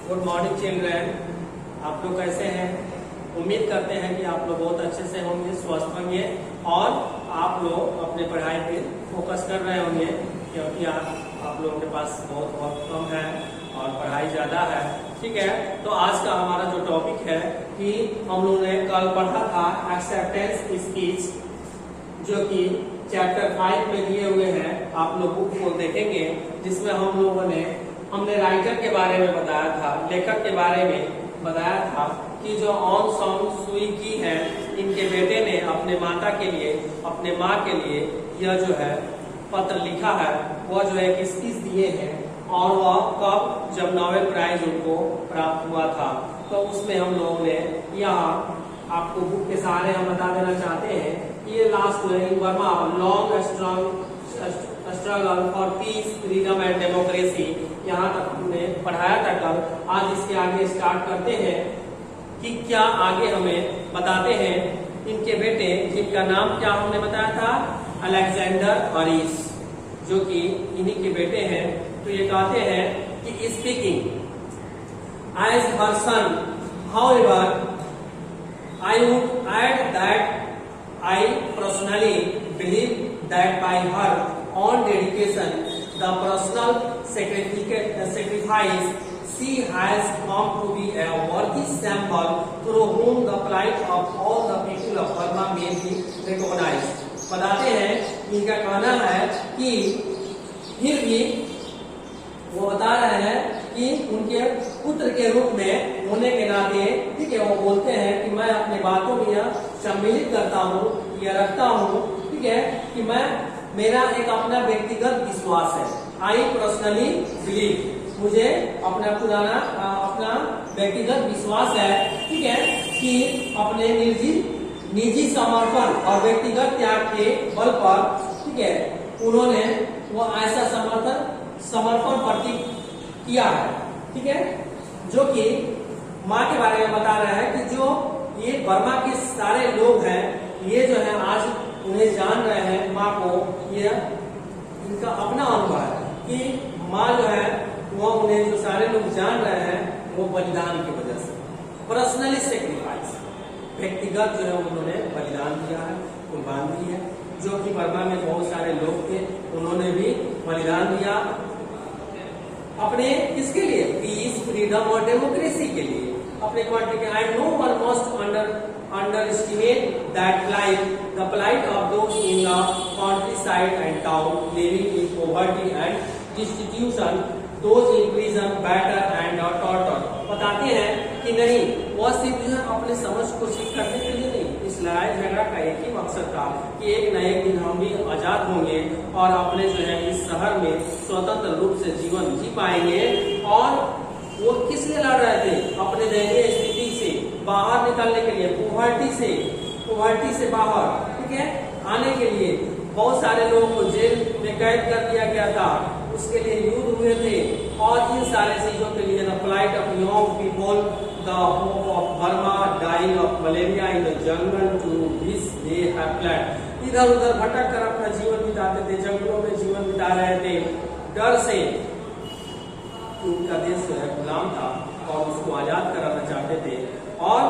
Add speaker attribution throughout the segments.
Speaker 1: Good morning children. आप लोग कैसे हैं? उम्मीद करते हैं कि आप लोग बहुत अच्छे से होंगे, स्वस्थ होंगे और आप लोग अपने पढ़ाई पे फोकस कर रहे होंगे, क्योंकि आप लोगों के पास बहुत वक्त कम है और पढ़ाई ज़्यादा है। ठीक है, तो आज का हमारा जो टॉपिक है कि हम लोगों ने कल पढ़ा था एक्सेप्टेंस स्पीच, जो कि चैप्टर 5 में दिए हुए हैं। आप लोग बुक को देखेंगे, जिसमें हमने राइटर के बारे में बताया था, लेखक के बारे में बताया था कि जो ऑन सॉन्ग सुई की है, इनके बेटे ने अपने माता के लिए, अपने माँ के लिए यह जो है पत्र लिखा है, वह जो है एक स्पीच दिए हैं। और वह कब, जब नोबेल प्राइज उनको प्राप्त हुआ था। तो उसमें हम लोगों ने यहाँ आपको बुक के सहारे हम बता देना चाहते हैं कि ये last in Burma long struggle for piece, freedom and democracy, यहाँ तक हमने पढ़ाया था कल। आज इसके आगे स्टार्ट करते हैं कि क्या आगे हमें बताते हैं इनके बेटे, जिनका नाम क्या हमने बताया था, अलेक्जेंडर हरीश, जो कि इन्हीं के बेटे हैं। तो ये कहते हैं कि speaking as her son, however I would add that I personally believe that by her own dedication, the personal sacrifice she has come to be a worthy symbol through whom the plight of all the people of Burma may be recognized. बताते हैं, इनका कहना है कि फिर भी वो बता रहे हैं कि उनके पुत्र के रूप में होने के नाते, ठीक है, वो बोलते हैं कि मैं अपनी बातों में यह सम्मिलित करता हूँ, यह रखता हूँ, ठीक है, कि मेरा एक अपना व्यक्तिगत विश्वास है। आई पर्सनली बिलीव, मुझे अपना व्यक्तिगत विश्वास है, ठीक है, कि अपने निजी समर्पण और व्यक्तिगत त्याग के बल पर, ठीक है, उन्होंने वो ऐसा समर्पण प्रतीक किया है, ठीक है, जो कि माँ के बारे में बता रहा है कि जो ये बर्मा के सारे लोग हैं, ये जो है आज उन्हें जान रहे हैं, माँ को, ये इनका अपना अनुभव है कि माँ जो है वो उन्हें जो सारे लोग जान रहे हैं, वो बलिदान की वजह से, पर्सनली सेक्रीफाइस, व्यक्तिगत जो है उन्होंने बलिदान दिया है, कुर्बान दी है। जो कि बर्मा में बहुत सारे लोग थे, उन्होंने भी बलिदान दिया अपने किसके लिए, पीस, फ्रीडम और डेमोक्रेसी के लिए, अपने कंट्री के। And no one must underestimate that the plight of those in the countryside and town living in poverty and destitution, those in prison, battered and tortured. बताते हैं कि नहीं, वह सिर्फ जो है अपने समझ को सिद्ध करने के लिए नहीं, इस लड़ाई झगड़ा का एक ही मकसद था कि एक न एक दिन हम भी आजाद होंगे और अपने जो है इस शहर में स्वतंत्र रूप से जीवन जी पाएंगे। और वो किस लिए लड़ रहे थे, अपने दयनीय स्थिति से बाहर निकलने के लिए, पोवर्टी से बाहर, ठीक है, आने के लिए। बहुत सारे लोगों को जेल में कैद कर दिया गया था, उसके लिए युद्ध हुए थे। और इन सारे चीजों के लिए the flight of young people, the hope of Burma, dying of malaria in the jungle to this they have plan. इधर उधर भटक कर अपना जीवन बिताते थे, जंगलों में जीवन बिता रहे थे, डर से। उनका देश जो है गुलाम था और उसको आजाद कराना चाहते थे। और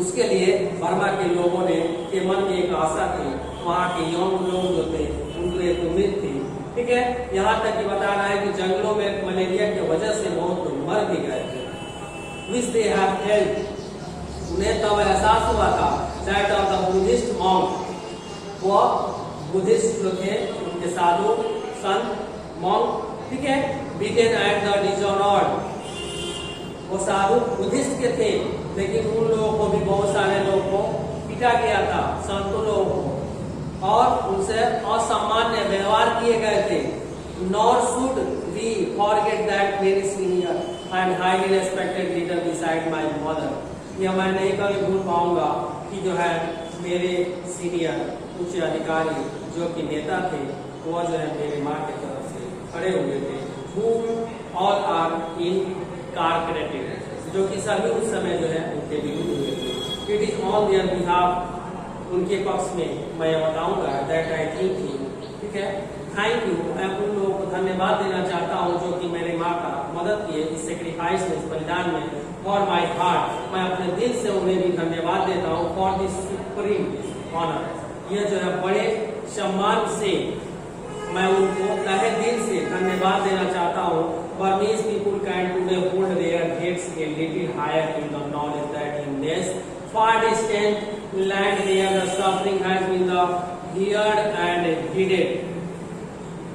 Speaker 1: उसके लिए बर्मा के लोगों ने के मन में एक आशा थी, वहाँ के यंग लोग जो थे उनको एक उम्मीद थी, ठीक है। यहाँ तक कि बता रहा है कि जंगलों में मलेरिया की वजह से बहुत लोग मर भी गए थे। Which they have helped, उन्हें तब एहसास हुआ था that of the Buddhist monk, वो बुद्धिस्ट जो थे, उनके साधु संत monk, ठीक है, beaten and the dishonored, वो साधु बुद्धिस्ट के थे, लेकिन उन लोगों को भी बहुत सारे लोगों को पीटा गया था, संतों लोगों को, और उनसे असामान्य व्यवहार किए गए थे। Nor should we forget that very senior and highly respected leader beside my mother. यह मैं नहीं कभी भूल पाऊंगा कि जो है मेरे सीनियर उच्च अधिकारी जो कि नेता थे, वो जो है मेरी माँ की तरफ से खड़े हुए थे। Whom all are incarcerated, जो कि सभी उस समय जो है उनके विरुद्ध हुए थे। It is on their behalf, उनके पक्ष में मैं बताऊंगा that I think, ठीक है, थैंक यू, मैं उन लोगों को धन्यवाद देना चाहता हूँ जो कि मेरी माँ का मदद किए इस सेक्रीफाइस में, इस बलिदान में। फॉर माई हार्ट, मैं अपने दिल से उन्हें भी धन्यवाद देता हूँ। फॉर दिस सुप्रीम ऑनर, यह जो है बड़े सम्मान से मैं उनको तहे दिल से धन्यवाद देना चाहता हूँ। Burmese people can today hold their heads a little higher in the knowledge that in this far distant land where the suffering has been the heard and heeded,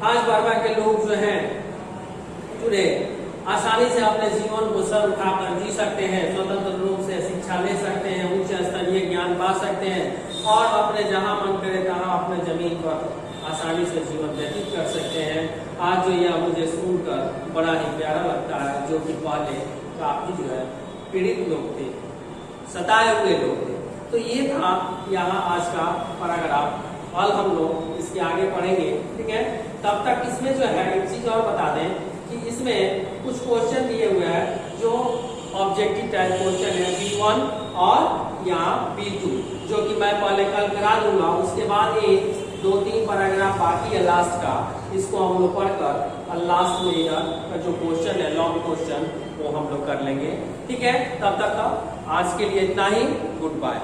Speaker 1: आज बर्मा के लोग जो हैं टुडे आसानी से अपने जीवन को सर उठाकर जी सकते हैं, स्वतंत्र रूप से शिक्षा ले सकते हैं, उच्च स्तरीय ज्ञान पा सकते हैं और अपने जहां मन करे तहां अपने जमीन पर आसानी से जीवन व्यतीत कर सकते हैं। आज जो यह मुझे सुनकर बड़ा ही प्यारा लगता है, जो कि पहले काफी जो है पीड़ित लोग थे, सताए हुए लोग थे। तो ये था यहाँ आज का पैराग्राफ। कल हम लोग इसके आगे पढ़ेंगे, ठीक है। तब तक इसमें जो है एक चीज और बता दें कि इसमें कुछ क्वेश्चन दिए हुए हैं जो ऑब्जेक्टिव टाइप क्वेश्चन है, B1 और यहाँ B2, जो कि मैं पहले कल करा दूंगा। उसके बाद ये 2-3 पैराग्राफ बाकी है लास्ट का, इसको हम लोग पढ़कर और लास्ट में का जो क्वेश्चन है लॉन्ग क्वेश्चन वो हम लोग कर लेंगे, ठीक है। तब तक का आज के लिए इतना ही। Good bye.